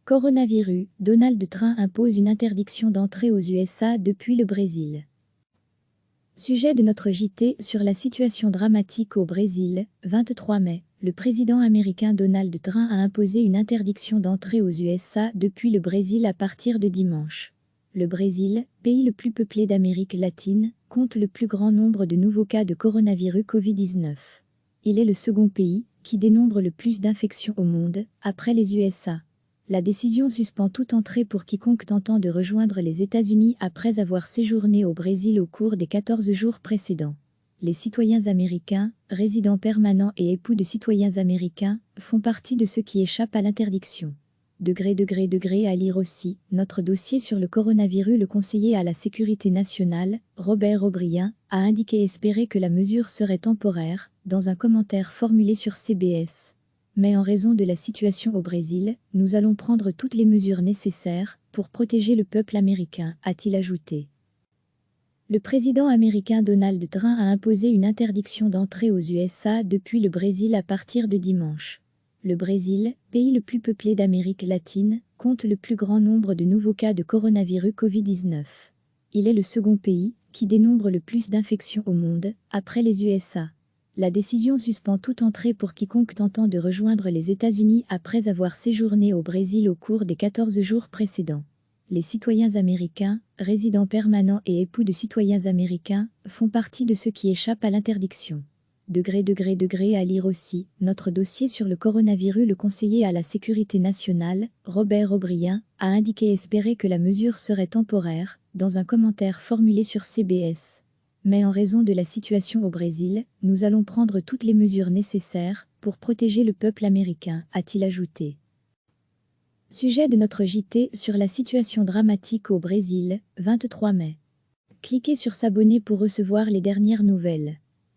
Coronavirus, Donald Trump impose une interdiction d'entrée aux USA depuis le Brésil. Sujet de notre JT sur la situation dramatique au Brésil, 23 mai. Le président américain Donald Trump a imposé une interdiction d'entrée aux USA depuis le Brésil à partir de dimanche. Le Brésil, pays le plus peuplé d'Amérique latine, compte le plus grand nombre de nouveaux cas de coronavirus Covid-19. Il est le second pays qui dénombre le plus d'infections au monde, après les USA. La décision suspend toute entrée pour quiconque tentant de rejoindre les États-Unis après avoir séjourné au Brésil au cours des 14 jours précédents. Les citoyens américains, résidents permanents et époux de citoyens américains, font partie de ceux qui échappent à l'interdiction. À lire aussi, notre dossier sur le coronavirus. Le conseiller à la sécurité nationale, Robert O'Brien, a indiqué espérer que la mesure serait temporaire, dans un commentaire formulé sur CBS. Mais en raison de la situation au Brésil, nous allons prendre toutes les mesures nécessaires pour protéger le peuple américain, a-t-il ajouté. Le président américain Donald Trump a imposé une interdiction d'entrée aux USA depuis le Brésil à partir de dimanche. Le Brésil, pays le plus peuplé d'Amérique latine, compte le plus grand nombre de nouveaux cas de coronavirus Covid-19. Il est le second pays qui dénombre le plus d'infections au monde, après les USA. La décision suspend toute entrée pour quiconque tentant de rejoindre les États-Unis après avoir séjourné au Brésil au cours des 14 jours précédents. Les citoyens américains, résidents permanents et époux de citoyens américains, font partie de ceux qui échappent à l'interdiction. À lire aussi, notre dossier sur le coronavirus. Le conseiller à la sécurité nationale, Robert O'Brien, a indiqué espérer que la mesure serait temporaire, dans un commentaire formulé sur CBS. Mais en raison de la situation au Brésil, nous allons prendre toutes les mesures nécessaires pour protéger le peuple américain, a-t-il ajouté. Sujet de notre JT sur la situation dramatique au Brésil, 23 mai. Cliquez sur s'abonner pour recevoir les dernières nouvelles.